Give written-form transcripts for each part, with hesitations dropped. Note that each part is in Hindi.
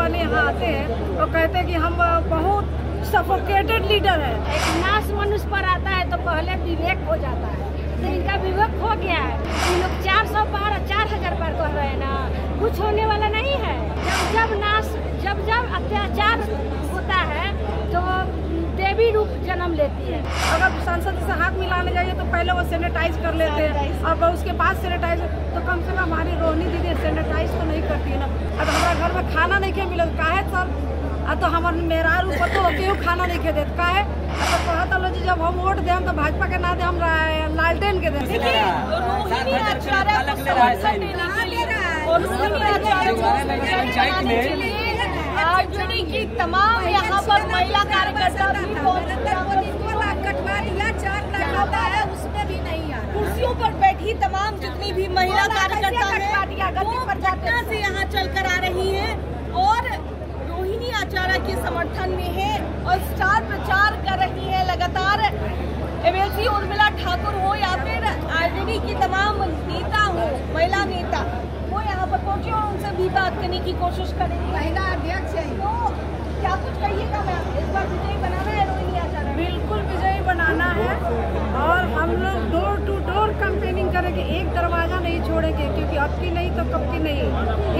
वाले यहाँ आते हैं तो कहते हैं कि हम बहुत सफोकेटेड लीडर है। एक नाश मनुष्य पर आता है तो पहले विवेक हो जाता है, तो इनका विवेक हो गया है। ये लोग 400 पार 4000 पार कर रहे हैं ना, कुछ होने वाला नहीं है। जब अत्याचार होता है तो देवी रूप जन्म लेती है। अगर सांसद से हाथ मिलाने जाइए तो पहले वो सैनिटाइज कर लेते हैं और उसके बाद सैनिटाइज, तो कम से कम हमारी रोहिणी दीदी सैनिटाइज तो नहीं करती है ना। अगर हमारे घर में खाना नहीं खे मिले तो काहे सर, तो हमारे मेरा ऊपर तो केहू खाना नहीं खे देते काहे। तो कहता लो जी जब हम वोट दे तो भाजपा के ना दे, हम लालटेन के दे। आरजेडी की तमाम यहाँ पर महिला कार्यकर्ता कटवा दिया, 4 लाख आता है उसमें भी नहीं आ। कुर्सियों पर बैठी तमाम जितनी भी महिला कार्यकर्ता वो पटना से यहाँ चलकर आ रही है और रोहिणी आचार्य के समर्थन में है और स्टार प्रचार कर रही है लगातार। एमएलसी उर्मिला ठाकुर हो या फिर आरजेडी की तमाम नेता हो, महिला नेता, वो यहाँ पर पहुंचे और उनसे भी बात करने की कोशिश करेंगे। महिला अध्यक्ष है तो क्या कुछ कहिएगा मैम, इस बार विजयी बनाना है रोहिणी आचार्य? बिल्कुल विजयी बनाना है और हम लोग डोर टू डोर कैंपेनिंग करेंगे, एक दरवाजा नहीं छोड़ेंगे, क्योंकि अब की नहीं तो कब की नहीं।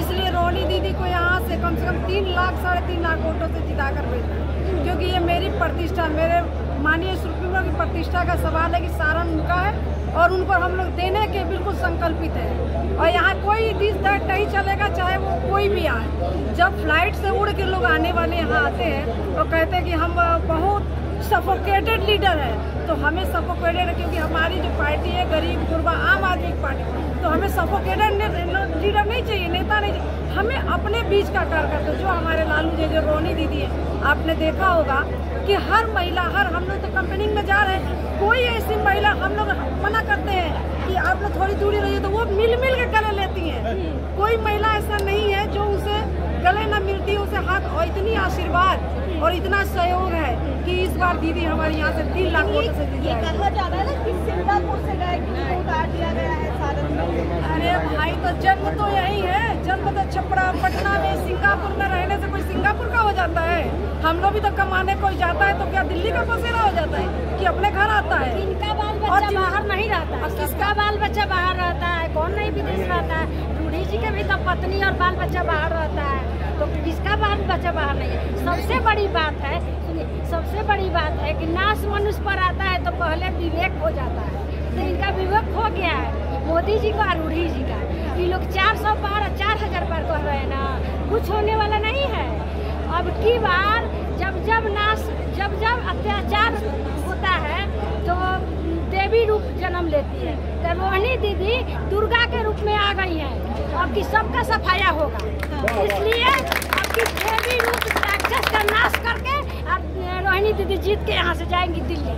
इसलिए रोहिणी दीदी को यहाँ से कम 3 लाख 3.5 लाख वोटों से जिता कर भेजना, क्योंकि ये मेरी प्रतिष्ठा, मेरे माननीय सुप्रीमो की प्रतिष्ठा का सवाल है कि सारा उनका है और उनको हम लोग देने के बिल्कुल संकल्पित है। और यहाँ कोई दिस दैट नहीं चलेगा, चाहे वो कोई भी आए। जब फ्लाइट से उड़ के लोग आने वाले यहाँ आते हैं तो कहते हैं कि हम बहुत सफोकेटेड लीडर है, तो हमें सफोकेटेड, क्योंकि हमारी जो पार्टी है गरीब गुरबा आम आदमी की पार्टी, तो हमें सफोकेटेड लीडर नहीं चाहिए, नेता नहीं चाहिए। हमें अपने बीच का कार्यकर्ता, जो हमारे लालू जी, जो रोहिणी दीदी है, आपने देखा होगा कि हर महिला, हम लोग तो कंपनी में जा रहे हैं, कोई ऐसी महिला हम लोग मना करते हैं कि आप लोग थोड़ी दूरी रहिए, तो वो मिल के गले लेती हैं। कोई महिला ऐसा नहीं है जो उसे गले न मिलती, उसे हाथ, और इतनी आशीर्वाद और इतना सहयोग है कि इस बार दीदी हमारे यहाँ से 3 लाख वोटों से जीती है। कहा जा रहा है ना कि सिंगापुर से गए कि उतार दिया गया है सारण में। अरे भाई, तो जन्म तो यही है, जन्म तो छपरा पटना में, सिंगापुर में रहने से कोई सिंगापुर का हो जाता है? हम लोग भी तो कमाने कोई जाता है तो क्या दिल्ली का बसेरा हो जाता है कि अपने घर आता है? इनका बाल बच्चा बाहर नहीं रहता है, किसका बाल बच्चा बाहर रहता है? कौन नहीं विदेश रहता है? रूढ़ी जी के भी तो पत्नी और बाल बच्चा बाहर रहता है, तो किसका बाल बच्चा बाहर नहीं है? सबसे बड़ी बात है, सबसे बड़ी बात है कि नाश मनुष्य पर आता है तो पहले विवेक हो जाता है, तो इनका विवेक हो गया है मोदी जी का, रूढ़ी जी का। ये लोग 400 पार 4000 पार कर रहे हैं ना, कुछ होने वाला नहीं है। अब की बार जब अत्याचार होता है तो देवी रूप जन्म लेती है, तो रोहिणी दीदी दुर्गा के रूप में आ गई है। अब की सबका सफाया होगा, इसलिए अब की देवी रूप राक्षस का नाश करके अब रोहिणी दीदी जीत के यहाँ से जाएंगी दिल्ली।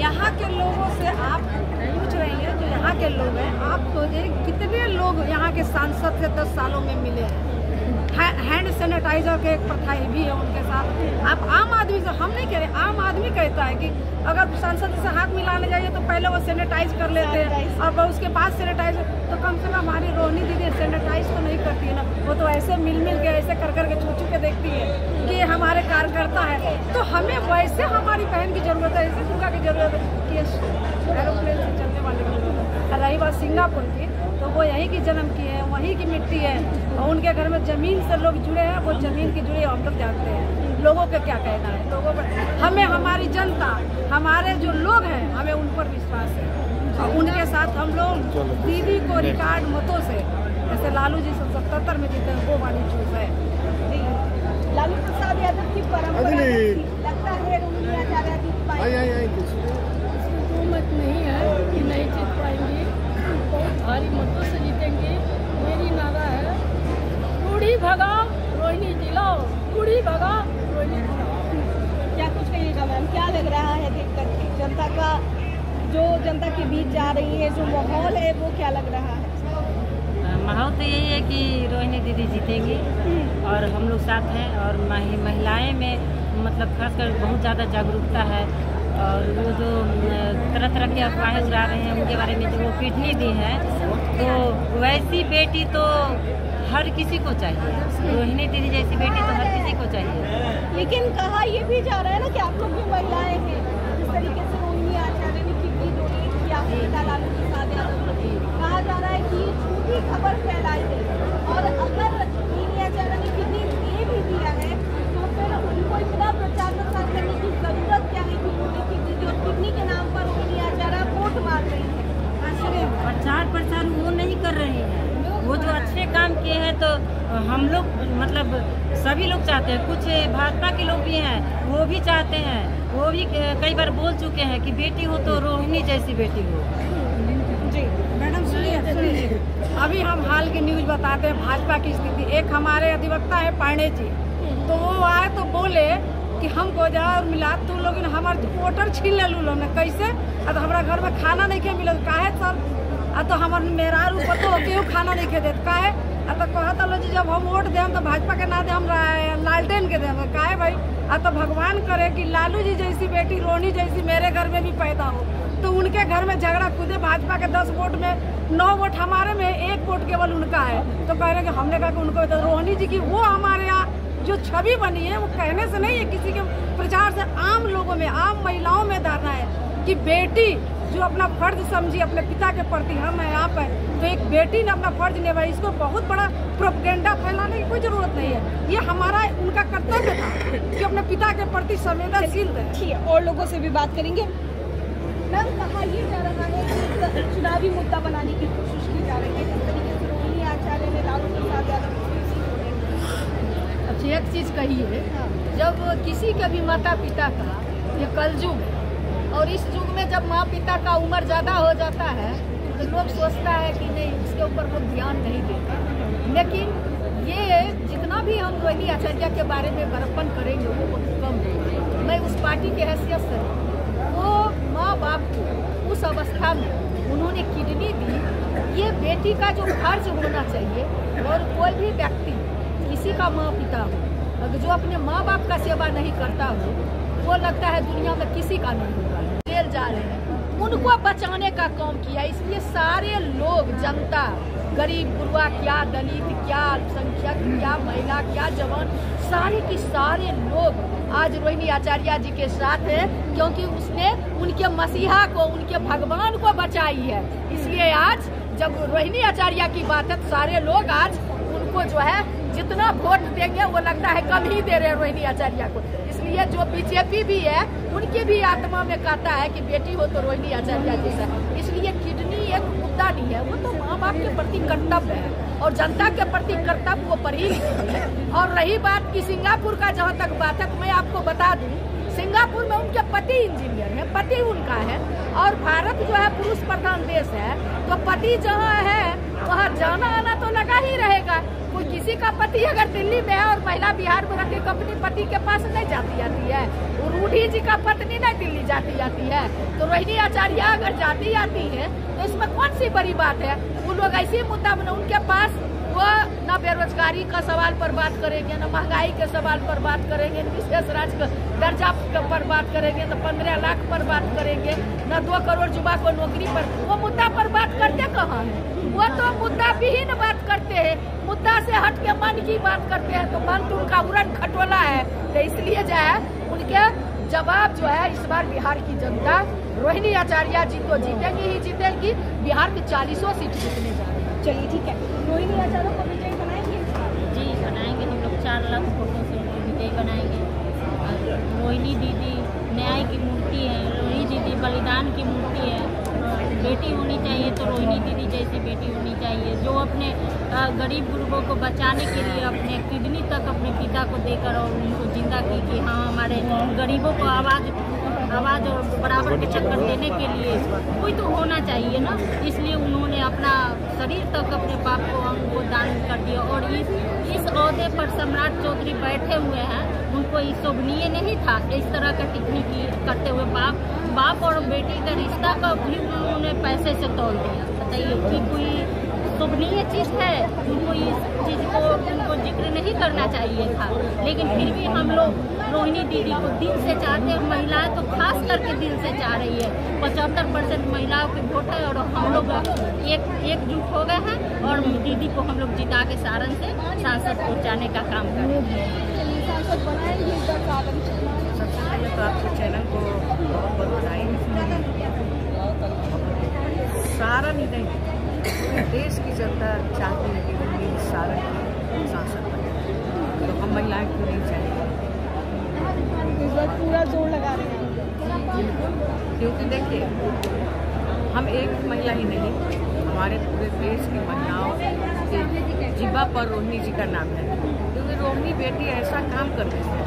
यहाँ के लोगों से आप पूछ रही हैं, जो यहाँ के लोग हैं, आप सोचिए कितने लोग यहाँ के सांसद से 10 सालों में मिले हैं। हैंड सैनिटाइजर के एक प्रथा भी है उनके साथ। आप आम आदमी से, हम नहीं कह रहे, आम आदमी कहता है कि अगर सांसद से हाथ मिलाने जाइए तो पहले वो सैनिटाइज कर लेते हैं और उसके बाद सैनिटाइज, तो कम से कम हमारी रोहिणी दीदी सैनिटाइज तो नहीं करती है ना, वो तो ऐसे मिल के ऐसे कर के छू के देखती है कि हमारे कार्यकर्ता है। तो हमें वैसे हमारी बहन की जरूरत है, ऐसे दुर्गा की जरूरत है कि एरोप्लेन से चलने वाले की जरूरत है। रही बात सिंगापुर की, तो वो यहीं की जन्म की है, वहीं की मिट्टी है और उनके घर में जमीन से लोग जुड़े हैं, वो जमीन की जुड़े हम लोग जानते हैं। लोगों का क्या कहना है, लोगों पर, हमें हमारी जनता, हमारे जो लोग हैं, हमें उन पर विश्वास है और उनके साथ हम लोग दीदी को रिकॉर्ड मतों से, जैसे लालू जी 77 में जीते, वो वाली चूज है। लालू प्रसाद यादव की परंपरा लगता है रोहिणी आचार्य जीत मत नहीं है कि नहीं जीत पाएंगे, बहुत भारी मतों से जीतेंगे। मेरी नारा है, रूढ़ी भगा रोहिणी जिलाओ, रूढ़ी भगा रोहिणी जिलाओ। क्या कुछ कहिएगा मैम, क्या लग रहा है देख करके जनता का, जो जनता के बीच जा रही है, जो माहौल है वो क्या लग रहा है? माहौल तो यही है कि रोहिणी दीदी जीतेंगी और हम लोग साथ हैं। और महिलाएं में मतलब खासकर बहुत ज़्यादा जागरूकता है और वो जो तरह की अफवाहें उड़ा रहे हैं उनके बारे में जो वो पिटनी दी है, तो वैसी बेटी तो हर किसी को चाहिए। रोहिणी दीदी जैसी बेटी तो हर किसी को चाहिए। लेकिन कहा ये भी जा रहा है ना कि आप लोग भी महिलाएं हैं, जिस तरीके से रोहिणी आचार्य ने किडनी डोनेट किया लालू प्रसाद यादव को, कहा जा रहा है कि ये झूठी खबर फैलाई है और अगर रोहिणी आचार्य ने किडनी दे भी दिया है तो फिर उनको इतना प्रचार प्रसार करने की जरूरत क्या है कि उन्होंने किडनी दी और किडनी के नाम पर रोहिणी आचार्य वोट मार रही है। प्रचार प्रसार वो नहीं कर रहे हैं, वो जो अच्छे काम किए हैं तो हम लोग मतलब सभी लोग चाहते हैं। कुछ भाजपा के लोग भी हैं, वो भी चाहते हैं, वो भी कई बार बोल चुके हैं कि बेटी हो तो रोहिणी जैसी बेटी हो। जी मैडम सुनिए, अभी हम हाल की न्यूज बताते हैं भाजपा की स्थिति। एक हमारे अधिवक्ता है पांडे जी, तो वो आए तो बोले कि हमको जा और मिला तू लोग हमारे वोटर छीन ले लू लोग कैसे, तो हमारा घर में खाना नहीं खे मिले काहे सर, तो हमार मेरा ऊपर तो केहू खाना नहीं खे देते काहे, तो कहता लो जी जब हम वोट दें तो भाजपा के ना दे हम लालटेन के दें काहे भाई, तो भगवान करे कि लालू जी जैसी बेटी रोहिणी जैसी मेरे घर में भी पैदा हो, तो उनके घर में झगड़ा कूदे, भाजपा के 10 वोट में 9 वोट हमारे में, 1 वोट केवल उनका है। तो कह रहे कि हमने कहा कि उनको तो रोहिणी जी की वो हमारे यहाँ जो छवि बनी है वो कहने से नहीं है, किसी के प्रचार से आम लोगों में, आम महिलाओं में धारणा है कि बेटी जो अपना फर्ज समझी अपने पिता के प्रति, हम है यहाँ पर तो एक बेटी ने अपना फर्ज निभाई, इसको बहुत बड़ा प्रोपेगेंडा फैलाने की कोई जरूरत नहीं है। ये हमारा उनका कर्तव्य था कि अपने पिता के प्रति संवेदनशील रहे। ठीक है, और लोगों से भी बात करेंगे। मैम कहा ये जा रहा है कि चुनावी मुद्दा बनाने की कोशिश की जा रही है, जिस तरीके से रोहिणी आचार्य ने लालू प्रसाद यादव को अच्छा एक चीज़ कही है, जब किसी के भी माता पिता का ये कलयुग है और इस युग में जब माँ पिता का उम्र ज़्यादा हो जाता है तो लोग सोचता है कि नहीं इसके ऊपर लोग ध्यान नहीं देते। लेकिन ये जितना भी हम रोहिणी आचार्य के बारे में बड़प्पन करेंगे वो बहुत कम है। मैं उस पार्टी के हैसियत से वो माँ बाप को उस अवस्था में उन्होंने किडनी दी, ये बेटी का जो फर्ज होना चाहिए। और कोई भी व्यक्ति किसी का माँ पिता हो अगर जो अपने माँ बाप का सेवा नहीं करता हो, वो लगता है दुनिया में किसी का नहीं होगा। जेल जा रहे हैं, उनको बचाने का काम किया, इसलिए सारे लोग, जनता, गरीब गुरुआ क्या, दलित क्या, अल्पसंख्यक क्या, महिला क्या, जवान, सारे के सारे लोग आज रोहिणी आचार्य जी के साथ है, क्योंकि उसने उनके मसीहा को, उनके भगवान को बचाई है। इसलिए आज जब रोहिणी आचार्य की बात है, सारे लोग आज उनको जो है जितना वोट देंगे वो लगता है कम ही दे रहे हैं रोहिणी आचार्य को। इसलिए जो बीजेपी भी है उनकी भी आत्मा में कहता है कि बेटी हो तो रोहिणी आचार्य जैसा। इसलिए किडनी एक मुद्दा नहीं है, वो तो माँ बाप के प्रति कर्तव्य है और जनता के प्रति कर्तव्य को पढ़ी है। और रही बात की सिंगापुर का जहाँ तक बात है, तो मैं आपको बता दूं सिंगापुर में उनके पति इंजीनियर है, पति उनका है, और भारत जो है पुरुष प्रधान देश है, तो पति जहाँ है वहाँ जाना आना तो लगा ही रहेगा। कोई किसी का पति अगर दिल्ली में है और महिला बिहार में रहती है, अपने पति के पास नहीं जाती आती है। रूढ़ी जी का पत्नी नहीं दिल्ली जाती आती है, तो रोहिणी आचार्य अगर जाती आती है तो इसमें कौन सी बड़ी बात है। वो लोग ऐसे मुद्दा बना, उनके पास वो न बेरोजगारी का सवाल पर बात करेंगे, न महंगाई के सवाल पर बात करेंगे, न विशेष राज्य दर्जा पर बात करेंगे, न 15 लाख पर बात करेंगे, न 2 करोड़ युवा को नौकरी पर। वो मुद्दा पर बात करते कहाँ है? वो तो मुद्दा विहीन बात करते हैं, मुद्दा से हट के मन की बात करते हैं, तो मन तो उनका उड़न खटोला है। तो इसलिए जो है उनके जवाब जो है इस बार बिहार की जनता रोहिणी आचार्य जी को जीतेंगी ही जीतेंगी। बिहार में 40 सीट जीतने जा रही है। चलिए ठीक है, रोहिणी आचार्य को विजयी बनाएंगे? जी बनाएंगे, हम लोग 4 लाख वोटों से विजयी बनाएंगे। रोहिणी दीदी न्याय की मूर्ति है, रोहिणी दीदी बलिदान की मूर्ति है। बेटी होनी चाहिए तो रोहिणी दीदी जैसी बेटी होनी चाहिए, जो अपने गरीब गुरुओं को बचाने के लिए अपने किडनी तक अपने पिता को देकर और उनको जिंदा की कि हाँ हमारे गरीबों को आवाज़ और बराबर के चक्कर देने के लिए कोई तो होना चाहिए ना। इसलिए उन्होंने अपना शरीर तक अपने बाप को अंग को दान कर दिया। और इस ओहदे पर सम्राट चौधरी बैठे हुए हैं, उनको ये शोभनीय नहीं था इस तरह का टिप्पणी करते हुए। बाप और बेटी का रिश्ता का भी उन्होंने पैसे से तोल दिया। बताइए कि कोई शोभनीय चीज़ है? उनको इस चीज़ को उनको जिक्र नहीं करना चाहिए था, लेकिन फिर भी हम लोग रोहिणी दीदी को दिल से चाहते हैं। महिलाएं तो खास करके दिल से चाह रही है। 75% महिलाओं के वोट है और हम लोग एकजुट हो गए हैं और दीदी को हम लोग जिता के सारण से सांसद पहुँचाने का काम कर रहे हैं। सांसद बनाएंगे सारण से। सबसे पहले तो आपके चैनल को बहुत बहुत बधाई। सारण ही नहीं, देश की जनता चाहती है कि रोहिणी सारण की सांसद बने, तो हम महिलाएं क्यों नहीं चाहेंगे? इस बार पूरा जोर लगा रहे हैं, क्योंकि देखिए हम एक महिला ही नहीं, हमारे पूरे देश की महिलाओं के जिब्बा पर रोहिणी जी का नाम है। क्योंकि रोहिणी बेटी ऐसा काम करती है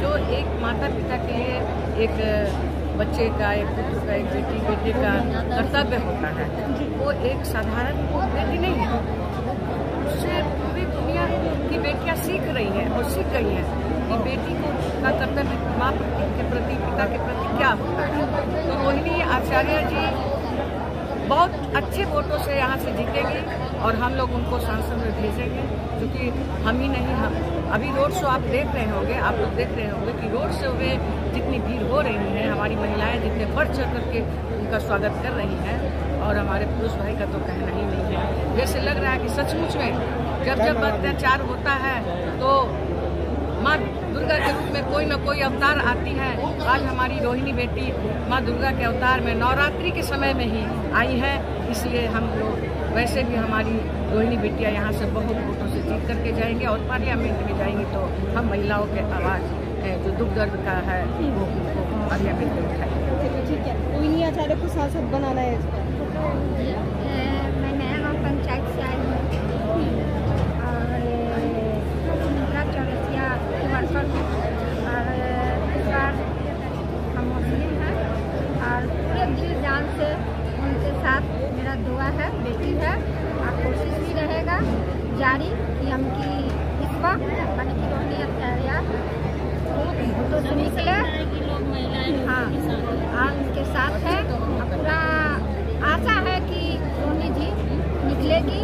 जो एक माता पिता के लिए एक बच्चे का, एक पुत्र का, एक बेटे का कर्तव्य होता है। वो एक साधारण बेटी नहीं है, उससे पूरी दुनिया की बेटियां सीख रही हैं और सीख गई हैं कि बेटी का कर्तव्य माँ के प्रति, पिता के प्रति क्या होता है। तो रोहिणी आचार्य जी बहुत अच्छे वोटों से यहाँ से जीतेंगे और हम लोग उनको संसद में भेजेंगे। क्योंकि हम ही नहीं, हम अभी रोड शो आप देख रहे होंगे, आप लोग देख रहे होंगे कि रोड शो में जितनी भीड़ हो रही है, हमारी महिलाएं जितने बढ़ चढ़ करके उनका स्वागत कर रही हैं और हमारे पुरुष भाई का तो कहना ही नहीं है। जैसे लग रहा है कि सचमुच में जब जब अत्याचार होता है तो माँ दुर्गा के रूप में कोई न कोई अवतार आती है। आज हमारी रोहिणी बेटी माँ दुर्गा के अवतार में नवरात्रि के समय में ही आई है, इसलिए हम लोग वैसे भी हमारी रोहिणी बेटियाँ यहाँ से बहुत वोटों से जीत करके जाएंगे और पार्लियामेंट में जाएंगी तो हम महिलाओं के आवाज़ जो दुख दर्द का है वो पार्लियामेंट में उठाएंगे। ठीक है, रोहिणी आचार्य को सांसद बनाना है। मैं नया गाँव पंचायत से आई हूँ और चौरसिया के वर्कर हूँ और इस बार हम मुस्लिम हैं और पूरे दिल जान से उनके साथ मेरा दुआ है, बेटी है और कोशिश भी रहेगा जारी कि हम की इस वक्त मानी कि रोहिणी आचार्य तो से निकले। हाँ, और उनके साथ है और पूरा आशा है कि रोहिणी जी निकलेगी।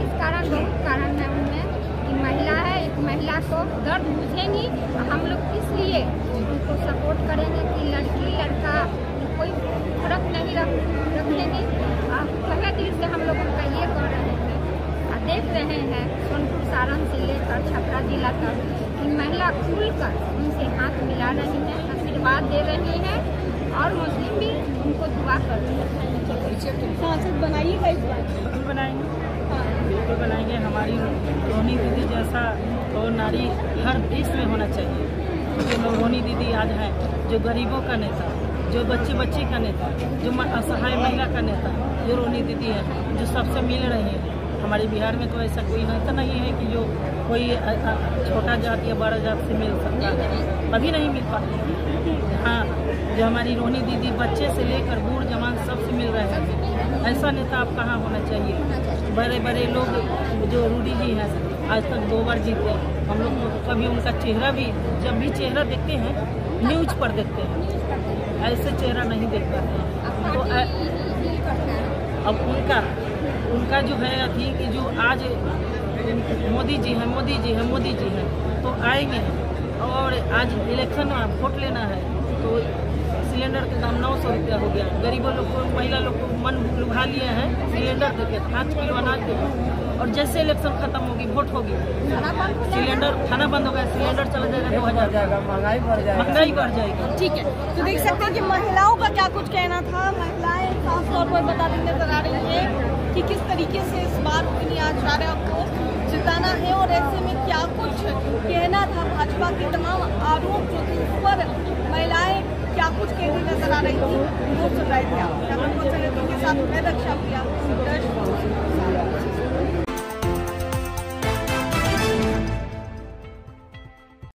इस कारण बहुत कारण है उनमें कि महिला है, एक महिला को दर्द बुझेंगी और हम लोग इसलिए उनको सपोर्ट करेंगे कि लड़की लड़का कोई फर्क नहीं रखेंगे। पहले दिन से हम लोग उनका ये कर रहे हैं और देख रहे हैं सोनपुर सारण से लेकर छपरा जिला तक कि महिला खुलकर उनसे हाथ मिला रही है, आशीर्वाद दे रही है और मुस्लिम भी उनको दुआ कर रहे हैं। सांसद बनाइएगा इस बार? बिल्कुल बनाएंगे, बिल्कुल बनाएंगे। हमारी रोहिणी दीदी जैसा तो नारी हर देश में होना चाहिए। जो रोहिणी दीदी आज हैं, जो गरीबों का नेता, जो बच्चे का नेता, जो असहाय महिला का नेता, जो रोहिणी दीदी है, जो सबसे मिल रही है। हमारे बिहार में तो ऐसा कोई नेता नहीं है कि जो कोई छोटा जात या बड़ा जात से मिल सकता है, कभी नहीं मिल पाती। हाँ, जो हमारी रोहिणी दीदी बच्चे से लेकर बूढ़ जवान सबसे मिल रहे हैं, ऐसा नेता आप कहाँ होना चाहिए। बड़े बड़े लोग जो रूडी जी हैं आज तक 2 बार जीते, हम लोग कभी उनका चेहरा भी, जब भी चेहरा देखते हैं न्यूज पर देखते हैं, ऐसे चेहरा नहीं देख पाते। तो अब उनका जो है अथी कि जो आज मोदी जी हैं तो आएंगे और आज इलेक्शन में वोट लेना है तो सिलेंडर के दाम 900 रुपया हो गया। गरीबों लोग को, महिला लोग को मन लुभा लिए हैं सिलेंडर देके 5 किलो अनाज देके, और जैसे इलेक्शन खत्म होगी, वोट होगी, सिलेंडर खाना बंद हो गया, सिलेंडर चला जाएगा 2000 जाएगा, महंगाई बढ़ जाएगी। ठीक है, तो देख सकते हैं कि महिलाओं का क्या कुछ कहना था। महिलाएं साफ तौर पर बताती नजर आ रही है कि किस तरीके से इस बार रोहिणी आचार्य को जिताना है और ऐसे में क्या कुछ कहना था। भाजपा के तमाम आरोप जो थे उस पर महिलाएं क्या कुछ कहती नजर आ रही थी, वो सुन रहे थे आप।